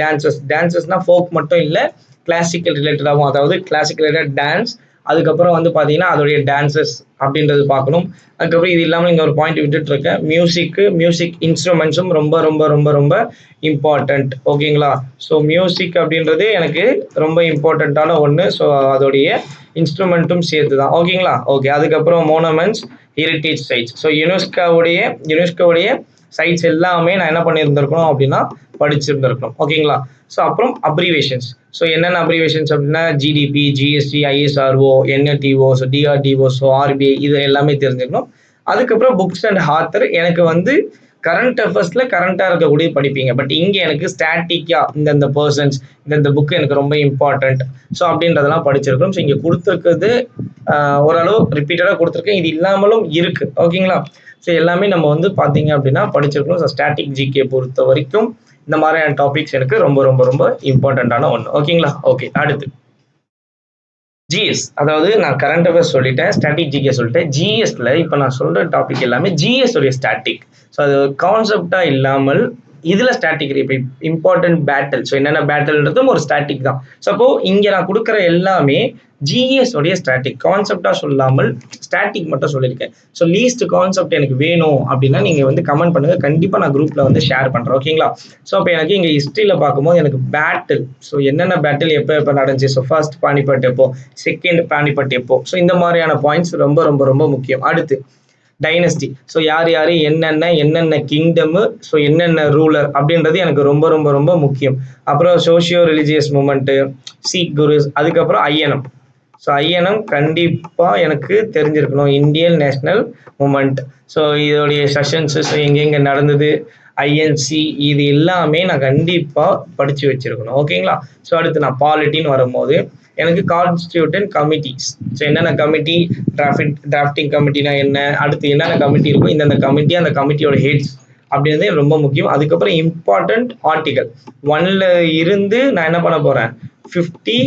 டான்சஸ்னால் ஃபோக் மட்டும் இல்லை, கிளாசிக்கல் ரிலேட்டடாகவும், அதாவது கிளாசிக்கல் ரிலேட்டட் டான்ஸ், அதுக்கப்புறம் வந்து பார்த்தீங்கன்னா அதோடைய டான்சஸ் அப்படின்றது பார்க்கணும். அதுக்கப்புறம் இது இல்லாமல் இங்கே ஒரு பாயிண்ட் விட்டுட்டு இருக்கேன், மியூசிக் இன்ஸ்ட்ருமெண்ட்ஸும் ரொம்ப ரொம்ப ரொம்ப ரொம்ப இம்பார்ட்டண்ட். ஓகேங்களா? ஸோ மியூசிக் அப்படின்றது எனக்கு ரொம்ப இம்பார்ட்டண்ட்டான ஒன்று. ஸோ அதோடைய இன்ஸ்ட்ருமெண்ட்டும் சேர்த்து தான். ஓகேங்களா? ஓகே, அதுக்கப்புறம் மோனமெண்ட்ஸ், ஹெரிட்டேஜ் சைட்ஸ், ஸோ யுனெஸ்கோவுடைய சைட்ஸ் எல்லாமே நான் என்ன பண்ணியிருந்திருக்கணும் அப்படின்னா படிச்சிருந்திருக்கணும். ஓகேங்களா? ஸோ அப்புறம் அப்ரிவேஷன்ஸ், ஸோ என்னென்ன அப்ரிவேஷன்ஸ் அப்படின்னா GDP, GST, ISRO, NLDO, so DRDO, so RBI, இது எல்லாமே தெரிஞ்சுக்கணும். அதுக்கப்புறம் புக்ஸ் அண்ட் ஆத்தர், எனக்கு வந்து கரண்ட் அஃபேர்ஸில் கரண்ட்டாக இருக்கக்கூடிய படிப்பீங்க, பட் இங்கே எனக்கு ஸ்டாட்டிக்காக இந்தந்த பர்சன்ஸ், இந்த புக்கு எனக்கு ரொம்ப இம்பார்ட்டண்ட், ஸோ அப்படின்றதெல்லாம் படிச்சிருக்கணும். ஸோ இங்கே கொடுத்துருக்குது ஓரளவு ரிப்பீட்டடாக கொடுத்துருக்கேன், இது இல்லாமலும் இருக்குது. ஓகேங்களா? ஸோ எல்லாமே நம்ம வந்து பார்த்தீங்க அப்படின்னா படிச்சிருக்கணும். ஸோ ஸ்டாட்டிக் ஜிகே பொறுத்த வரைக்கும் இந்த மாதிரியான டாபிக்ஸ் எனக்கு ரொம்ப ரொம்ப ரொம்ப இம்பார்ட்டண்ட்டான ஒன்று. ஓகேங்களா? ஓகே, அடுத்து ஜிஎஸ், அதாவது நான் கரண்ட் அஃபேர்ஸ் சொல்லிட்டேன், ஸ்டாட்டிக் ஜிகே சொல்லிட்டேன். ஜிஎஸ்ல இப்போ நான் சொல்ற டாபிக் எல்லாமே ஜிஎஸ் உடைய ஸ்டாட்டிக். ஸோ அது கான்செப்டா இல்லாமல் இதுல ஸ்டாட்டிக், இப்போ இம்பார்ட்டன்ட் பேட்டில், ஸோ என்னென்ன பேட்டில்ன்றதும் ஒரு ஸ்டாட்டிக் தான். ஸோ அப்போ இங்கே நான் கொடுக்குற எல்லாமே ஜிஎஸ் உடைய ஸ்டாட்டிக், கான்செப்டா சொல்லாமல் ஸ்டாட்டிக் மட்டும் சொல்லியிருக்கேன். ஸோ லீஸ்ட் கான்செப்ட் எனக்கு வேணும் அப்படின்னா நீங்கள் வந்து கமெண்ட் பண்ணுங்க, கண்டிப்பாக நான் குரூப்ல வந்து ஷேர் பண்ணுறேன். ஓகேங்களா? ஸோ அப்போ எனக்கு இங்கே ஹிஸ்ட்ரியில் பார்க்கும்போது எனக்கு பேட்டில், ஸோ என்னென்ன பேட்டில் எப்போ நடந்துச்சு, ஸோ ஃபர்ஸ்ட் பானிபட் எப்போ, செகண்ட் பானிபட் எப்போ, ஸோ இந்த மாதிரியான பாயிண்ட்ஸ் ரொம்ப ரொம்ப ரொம்ப முக்கியம். அடுத்து டைனஸ்டி, ஸோ யார் என்னென்ன கிங்டம், ஸோ என்னென்ன ரூலர் அப்படின்றது எனக்கு ரொம்ப ரொம்ப ரொம்ப முக்கியம். அப்புறம் சோஷியோ ரிலிஜியஸ் மூமெண்ட்டு, சீக் குருஸ், அதுக்கப்புறம் ஐஎன்எம். ஸோ ஐஎன்எம் கண்டிப்பாக எனக்கு தெரிஞ்சிருக்கணும், இந்தியன் நேஷனல் மூமெண்ட். ஸோ இதோடைய செஷன்ஸு, ஸோ எங்கெங்கே நடந்தது, ஐஎன்சி, இது எல்லாமே நான் கண்டிப்பாக படித்து வச்சிருக்கணும். ஓகேங்களா? ஸோ அடுத்து நான் பாலிட்டின்னு வரும்போது எனக்கு கான்ஸ்டியூட்டன்ட் கமிட்டிஸ், ஸோ என்னென்ன கமிட்டி, டிராஃப்டிங் கமிட்டினா என்ன, அடுத்து என்னென்ன கமிட்டி இருக்கும், இந்தந்த கமிட்டி, அந்த கமிட்டியோட ஹெட்ஸ் அப்படின்றதே ரொம்ப முக்கியம். அதுக்கப்புறம் இம்பார்ட்டன்ட் ஆர்டிகல் 1ல இருந்து நான் என்ன பண்ண போகிறேன், 50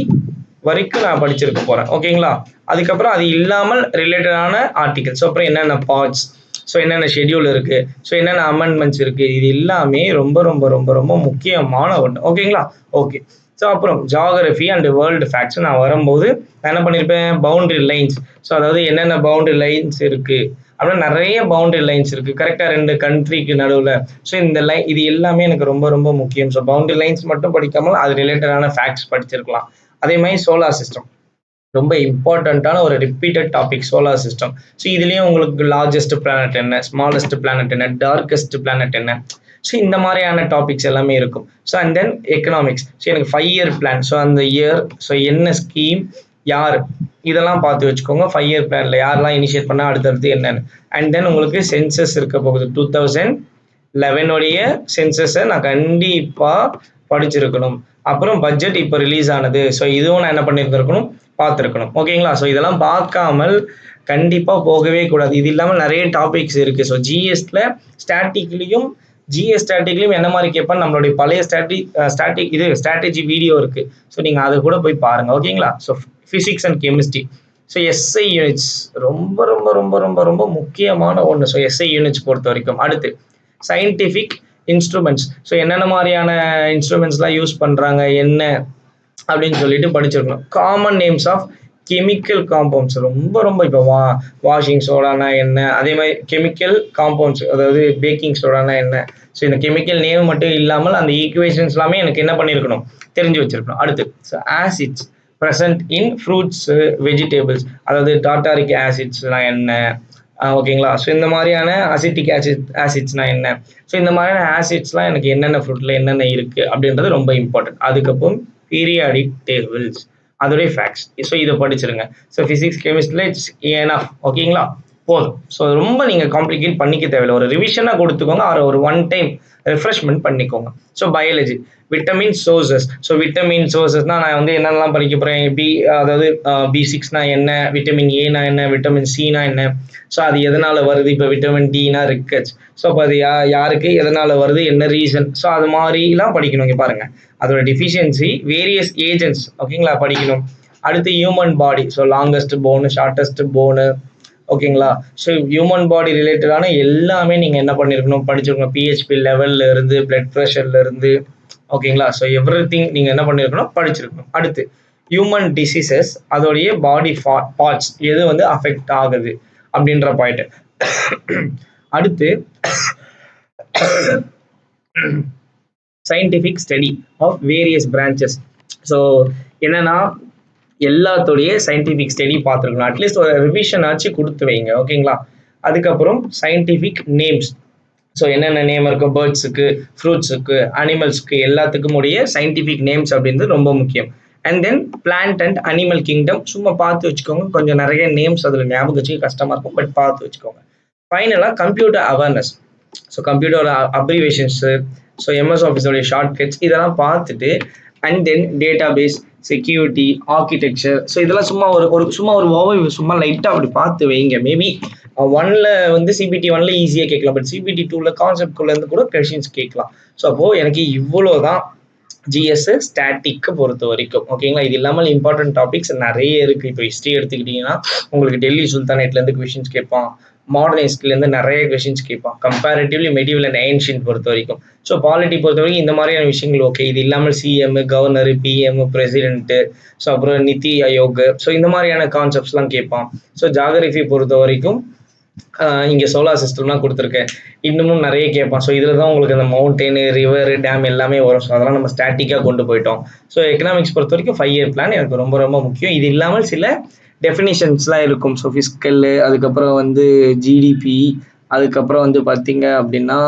வரைக்கும் நான் படிச்சிருக்க போகிறேன். ஓகேங்களா? அதுக்கப்புறம் அது இல்லாமல் ரிலேட்டடான ஆர்டிகல்ஸ், அப்புறம் என்னென்ன பார்ட்ஸ், ஸோ என்னென்ன ஷெட்யூல் இருக்குது, ஸோ என்னென்ன அமெண்ட்மெண்ட்ஸ் இருக்குது, இது எல்லாமே ரொம்ப ரொம்ப ரொம்ப ரொம்ப முக்கியமான ஒன்று. ஓகேங்களா? ஓகே, ஸோ அப்புறம் ஜியாகிரஃபி அண்ட் வேர்ல்டு ஃபேக்ட்ஸ் நான் வரும்போது நான் என்ன பண்ணியிருப்பேன், பவுண்டரி லைன்ஸ். ஸோ அதாவது என்னென்ன பவுண்டரி லைன்ஸ் இருக்கு அப்படின்னா நிறைய பவுண்டரி லைன்ஸ் இருக்கு கரெக்டாக 2 கண்ட்ரிக்கு நடுவில். ஸோ இந்த லைன் இது எல்லாமே எனக்கு ரொம்ப ரொம்ப முக்கியம். ஸோ பவுண்டரி லைன்ஸ் மட்டும் படிக்காமல் அது ரிலேட்டடான ஃபேக்ட்ஸ் படிச்சிருக்கலாம். அதே மாதிரி சோலார் சிஸ்டம் ரொம்ப இம்பார்ட்டண்ட்டான ஒரு repeated topic solar system. So இதுலேயும் உங்களுக்கு லார்ஜஸ்ட் பிளானட் என்ன, ஸ்மாலஸ்ட் பிளானட் என்ன, டார்கஸ்ட் பிளானட் என்ன, ஸோ இந்த மாதிரியான டாபிக்ஸ் எல்லாமே இருக்கும். So and then economics. So எனக்கு 5 இயர் பிளான், ஸோ அந்த இயர் ஸோ என்ன ஸ்கீம் யார் இதெல்லாம் பார்த்து வச்சுக்கோங்க. 5 இயர் பிளான்ல யாரெல்லாம் இனிஷியேட் பண்ணால் அடுத்தடுத்து என்னன்னு. அண்ட் தென் உங்களுக்கு சென்சஸ் இருக்க போகுது. 2011 சென்சஸை நான் கண்டிப்பாக படிச்சிருக்கணும். அப்புறம் பட்ஜெட் இப்போ ரிலீஸ் ஆனது. ஸோ இதுவும் நான் என்ன பண்ணியிருந்திருக்கணும், பார்த்துருக்கணும். ஓகேங்களா. ஸோ இதெல்லாம் பார்க்காமல் கண்டிப்பாக போகவே கூடாது. இது இல்லாமல் நிறைய டாபிக்ஸ் இருக்குது. ஸோ ஜிஎஸ்ல ஸ்டாட்டிக்லையும் என்ன மாதிரி கேட்பான்னு நம்மளுடைய பழைய ஸ்ட்ராட்டஜி வீடியோ இருக்கு. ஸோ நீங்கள் அதை கூட போய் பாருங்க. ஓகேங்களா. So physics and chemistry. So SI units ரொம்ப ரொம்ப ரொம்ப ரொம்ப ரொம்ப முக்கியமான ஒன்று. ஸோ எஸ்ஐ யூனிட்ஸ் பொறுத்த வரைக்கும். அடுத்து சயின்டிஃபிக் இன்ஸ்ட்ருமெண்ட்ஸ். ஸோ என்னென்ன மாதிரியான இன்ஸ்ட்ருமெண்ட்ஸ்லாம் யூஸ் பண்ணுறாங்க என்ன அப்படின்னு சொல்லிட்டு படிச்சிருக்கணும். Common names of chemical compounds ரொம்ப ரொம்ப இப்போ வாஷிங் சோடானா என்ன, அதே மாதிரி கெமிக்கல் காம்பவுண்ட்ஸ் அதாவது பேக்கிங் சோடானா என்ன. ஸோ இந்த கெமிக்கல் நேம் மட்டும் இல்லாமல் அந்த ஈக்குவேஷன்ஸ் எல்லாமே எனக்கு என்ன பண்ணியிருக்கணும், தெரிஞ்சு வச்சிருக்கணும். அடுத்து so acids present in fruits vegetables, அதாவது டாட்டாரிக் ஆசிட்ஸ்னா என்ன, ஓகேங்களா. ஸோ இந்த மாதிரியான அசிட்டிக் ஆசிட்ஸ்னா என்ன, ஸோ இந்த மாதிரியான ஆசிட்ஸ்லாம் எனக்கு என்னென்ன ஃப்ரூட்ல என்னென்ன இருக்கு அப்படின்றது ரொம்ப இம்பார்ட்டன்ட். அதுக்கப்புறம் பீரியாடிக் டேபிள்ஸ் அதோடைய ஃபேக்ட்ஸ். ஸோ இதை படிச்சிருங்க. ஸோ ஃபிசிக்ஸ் கெமிஸ்ட்ரியில் இட்ஸ் எனஃப். ஓகேங்களா, போதும். ஸோ ரொம்ப நீங்கள் காம்ப்ளிகேட் பண்ணிக்க தேவையில்லை. ஒரு ரிவிஷனாக கொடுத்துக்கோங்க, ஒரு 1 டைம் ரெஃப்ரெஷ்மெண்ட் பண்ணிக்கோங்க. So biology vitamin sources. So vitamin சோர்சஸ்னால் நான் வந்து என்னென்னலாம் படிக்க போகிறேன், அதாவது B6னா என்ன, விட்டமின் ஏனா என்ன, விட்டமின் சினா என்ன, ஸோ அது எதனால் வருது, இப்போ விட்டமின் டினா ரிக்கட்ஸ். ஸோ அப்போ அது யாருக்கு எதனால் வருது, என்ன ரீசன், ஸோ அது மாதிரிலாம் படிக்கணும். இங்கே பாருங்கள் அதோட டிஃபிஷியன்சி, வேரியஸ் ஏஜென்ட்ஸ், ஓகேங்களா, படிக்கணும். அடுத்து ஹியூமன் பாடி. ஸோ லாங்கஸ்ட் போனு, ஷார்ட்டஸ்ட் போனு, ஓகேங்களா. ஸோ ஹியூமன் பாடி ரிலேட்டடான எல்லாமே நீங்கள் என்ன பண்ணியிருக்கணும், படிச்சிருக்கணும். பிஹெச்பி லெவல்ல இருந்து, பிளட் ப்ரெஷர்ல இருந்து, ஓகேங்களா. ஸோ எவ்ரிதிங் நீங்கள் என்ன பண்ணியிருக்கணும், படிச்சிருக்கணும். அடுத்து ஹியூமன் டிசீசஸ், அதோடைய பாடி பார்ட்ஸ் எது வந்து அஃபெக்ட் ஆகுது அப்படின்ற பாயிண்ட். அடுத்து scientific study of various branches. So என்னன்னா எல்லாத்தோடைய சயின்டிஃபிக் ஸ்டடி பார்த்துருக்கணும். அட்லீஸ்ட் ஒரு ரிவிஷன் ஆச்சு கொடுத்து வைங்க. ஓகேங்களா. அதுக்கப்புறம் சயின்டிஃபிக் நேம்ஸ். ஸோ என்னென்ன நேம் இருக்கும், பேர்ட்ஸுக்கு, ஃப்ரூட்ஸுக்கு, அனிமல்ஸுக்கு எல்லாத்துக்கும் உடைய சயின்டிஃபிக் நேம்ஸ் அப்படின்றது ரொம்ப முக்கியம். And then plant and animal kingdom சும்மா பார்த்து வச்சுக்கோங்க. கொஞ்சம் நிறைய நேம்ஸ் அதில் ஞாபகம் வச்சுக்க கஷ்டமாக இருக்கும், பட் பார்த்து வச்சுக்கோங்க. ஃபைனலாக கம்ப்யூட்டர் அவேர்னஸ். ஸோ கம்ப்யூட்டரோட அப்ரிவேஷன்ஸு, ஸோ எம்எஸ் ஆஃபீஸோடைய ஷார்ட்கட்ஸ் இதெல்லாம் பார்த்துட்டு, and then database, security, architecture, so இதெல்லாம் சும்மா ஒரு ஓவர் சும்மா லைட்டாக அப்படி பார்த்து வைங்க. மேபி 1ல வந்து CPT 1ல ஈஸியாக கேட்கலாம், பட் CPT 2ல கான்செப்ட்குள்ளேருந்து கூட கொஷின்ஸ் கேட்கலாம். ஸோ அப்போது எனக்கு இவ்வளோ தான் ஜிஎஸ் ஸ்டாட்டிக்கு பொறுத்த வரைக்கும். ஓகேங்களா. இது இல்லாமல் இம்பார்ட்டன்ட் டாபிக்ஸ் நிறைய இருக்குது. இப்போ ஹிஸ்ட்ரி எடுத்துக்கிட்டிங்கன்னா உங்களுக்கு டெல்லி சுல்தானேட்லேருந்து கொஷின்ஸ் கேட்பான், மாடர்ன் ஹிஸ்ட்ரிலேருந்து நிறைய கொஷின்ஸ் கேட்பான், கம்பேரிட்டிவ்லி மெடிவல் அண்ட் ஏன்ஷியன்ட் பொறுத்த வரைக்கும். ஸோ பாலிட்டி பொறுத்த வரைக்கும் இந்த மாதிரியான விஷயங்கள் ஓகே. இது இல்லாமல் CM, governor, PM, president, so அப்புறம் நிதி ஆயோக், ஸோ இந்த மாதிரியான கான்செப்ட்ஸ்லாம் கேட்பான். ஸோ ஜாகிரஃபி பொறுத்த வரைக்கும் இங்கே சோலார் சிஸ்டம்லாம் கொடுத்துருக்கேன், இன்னமும் நிறைய கேட்பான். ஸோ இதில் தான் உங்களுக்கு அந்த மவுண்டெயின், ரிவர், டேம் எல்லாமே வரும். ஸோ அதெல்லாம் நம்ம ஸ்டாட்டிக்காக கொண்டு போயிட்டோம். ஸோ எக்கனாமிக்ஸ் பொறுத்த வரைக்கும் 5 இயர் பிளான் எனக்கு ரொம்ப ரொம்ப முக்கியம். இது இல்லாமல் சில டெஃபினிஷன்ஸ்லாம் இருக்கும். ஸோ ஃபிஸ்கல், அதுக்கப்புறம் வந்து ஜிடிபி, அதுக்கப்புறம் வந்து பார்த்தீங்க அப்படின்னா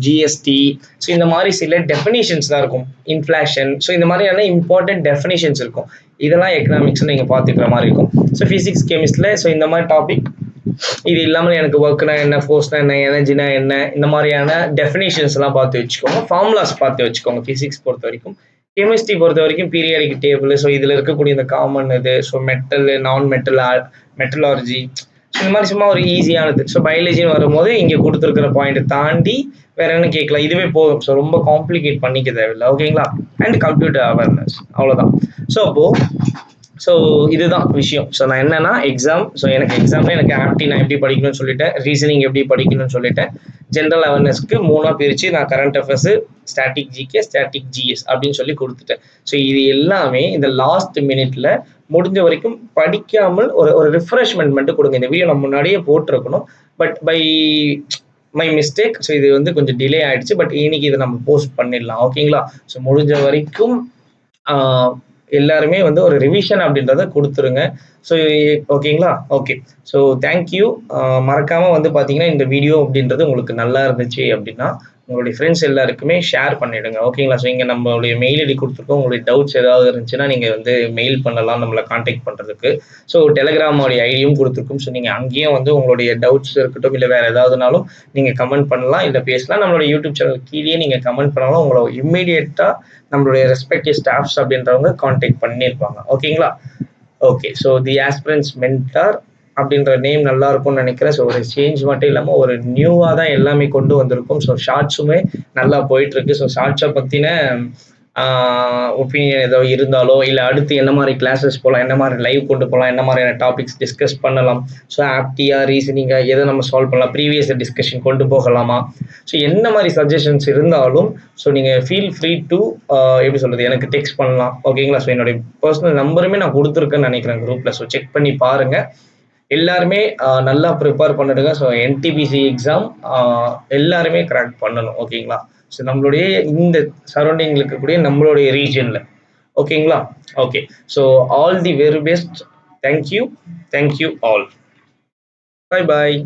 ஜிஎஸ்டி, ஸோ இந்த மாதிரி சில டெஃபினிஷன்ஸ் தான் இருக்கும். இன்ஃப்ளேஷன், ஸோ இந்த மாதிரியான இம்பார்ட்டன்ட் டெஃபினிஷன்ஸ் இருக்கும். இதெல்லாம் எக்கனாமிக்ஸ் நீங்கள் பார்த்துக்கிற மாதிரி இருக்கும். ஸோ ஃபிசிக்ஸ் கெமிஸ்ட்ரியில் ஸோ இந்த மாதிரி டாபிக். இது இல்லாமல் எனக்கு ஒர்க்னா என்ன, ஃபோர்ஸ்னா என்ன, எனர்ஜினா என்ன, இந்த மாதிரியான டெஃபினேஷன்ஸ் எல்லாம் பார்த்து வச்சுக்கோங்க. ஃபார்முலாஸ் பார்த்து வச்சுக்கோங்க ஃபிசிக்ஸ் பொறுத்த வரைக்கும். கெமிஸ்ட்ரி பொறுத்த வரைக்கும் பீரியாடிக் டேபிள், ஸோ இதில் இருக்கக்கூடிய இந்த காமன் இது, ஸோ மெட்டல், நான் மெட்டல், மெட்டலாலஜி, ஸோ இந்த மாதிரி சும்மா ஒரு ஈஸியானது. ஸோ பயாலஜின்னு வரும்போது இங்கே கொடுத்துருக்கிற பாயிண்ட் தாண்டி வேற என்ன கேட்கலாம், இதுவே போதும். ஸோ ரொம்ப காம்ப்ளிகேட் பண்ணிக்க தேவையில்லை. ஓகேங்களா. அண்ட் கம்ப்யூட்டர் அவேர்னஸ், அவ்வளோதான். ஸோ அப்போது ஸோ இதுதான் விஷயம். ஸோ நான் என்னன்னா எக்ஸாம், ஸோ எனக்கு எக்ஸாம்ல எனக்கு ஆப்டி நான் எப்படி படிக்கணும்னு சொல்லிட்டேன், ரீசனிங் எப்படி படிக்கணும்னு சொல்லிட்டேன், ஜென்ரல் அவேர்னஸ்க்கு 3ஆ பிரிச்சு நான் current affairs, static GK, static GS அப்படின்னு சொல்லி கொடுத்துட்டேன். ஸோ இது எல்லாமே இந்த லாஸ்ட் மினிட்ல முடிஞ்ச வரைக்கும் படிக்காமல் ஒரு ஒரு ரிஃப்ரெஷ்மெண்ட் மட்டும் கொடுங்க. இந்த வீடியோ நம்ம முன்னாடியே போட்டிருக்கணும், but by my mistake, so இது வந்து கொஞ்சம் டிலே ஆயிடுச்சு. பட் இன்னைக்கு இதை நம்ம போஸ்ட் பண்ணிடலாம், ஓகேங்களா? ஸோ முடிஞ்ச வரைக்கும் எல்லாருமே வந்து ஒரு ரிவிஷன் அப்படின்றத கொடுத்துருங்க. ஸோ ஓகேங்களா? ஓகே. So thank you. மறக்காம வந்து பார்த்தீங்கன்னா இந்த வீடியோ அப்படின்றது உங்களுக்கு நல்லா இருந்துச்சு அப்படின்னா உங்களுடைய ஃப்ரெண்ட்ஸ் எல்லாருக்குமே ஷேர் பண்ணிடுங்க, ஓகேங்களா? ஸோ இங்கே நம்மளுடைய மெயில் ஐடி கொடுத்துருக்கோம். உங்களுடைய டவுட்ஸ் ஏதாவது இருந்துச்சுன்னா நீங்கள் வந்து மெயில் பண்ணலாம் நம்மளை காண்டாக்ட் பண்ணுறதுக்கு. ஸோ டெலிகிராமோடைய ஐடியும் கொடுத்துருக்கும். ஸோ நீங்கள் அங்கேயும் வந்து உங்களுடைய டவுட்ஸ் இருக்கட்டும், இல்லை வேறு ஏதாவதுனாலும் நீங்கள் கமெண்ட் பண்ணலாம், இல்லை பேசலாம். நம்மளுடைய யூடியூப் சேனல் கீழே நீங்கள் கமெண்ட் பண்ணலாம். உங்களை இம்மீடியட்டாக நம்மளுடைய ரெஸ்பெக்டிவ் ஸ்டாஃப்ஸ் அப்படின்றவங்க காண்டாக்ட் பண்ணியிருப்பாங்க, ஓகேங்களா? Okay. So the aspirants mentor அப்படின்ற நேம் நல்லா இருக்கும்னு நினைக்கிறேன். ஸோ ஒரு சேஞ்ச் மட்டும் இல்லாமல் ஒரு நியூவாக தான் எல்லாமே கொண்டு வந்திருக்கும். ஸோ ஷார்ட்ஸுமே நல்லா போயிட்டு இருக்கு. ஸோ ஷார்ட்ஸை பற்றின ஒப்பீனியன் ஏதோ இருந்தாலோ, இல்லை அடுத்து என்ன மாதிரி கிளாஸஸ் போகலாம், என்ன மாதிரி லைவ் கொண்டு போகலாம், என்ன மாதிரியான டாபிக்ஸ் டிஸ்கஸ் பண்ணலாம், ஸோ ஆப்டியா, ரீசனிங்கா எதை நம்ம சால்வ் பண்ணலாம், ப்ரீவியஸ் டிஸ்கஷன் கொண்டு போகலாமா, ஸோ என்ன மாதிரி சஜஷன்ஸ் இருந்தாலும் ஸோ நீங்கள் ஃபீல் ஃப்ரீ டு எப்படி சொல்கிறது, எனக்கு டெக்ஸ்ட் பண்ணலாம், ஓகேங்களா? ஸோ என்னுடைய பர்சனல் நம்பருமே நான் கொடுத்துருக்கேன்னு நினைக்கிறேன் குரூப்பில். ஸோ செக் பண்ணி பாருங்கள். எல்லாருமே நல்லா ப்ரிப்பேர் பண்ணிடுங்க. ஸோ என்டிபிசி எக்ஸாம் எல்லாருமே கிராக் பண்ணணும், ஓகேங்களா? ஸோ நம்மளுடைய இந்த சரௌண்டிங்கில் இருக்கக்கூடிய நம்மளுடைய ரீஜனில், ஓகேங்களா? Okay. So all the very best. Thank you all. Bye bye.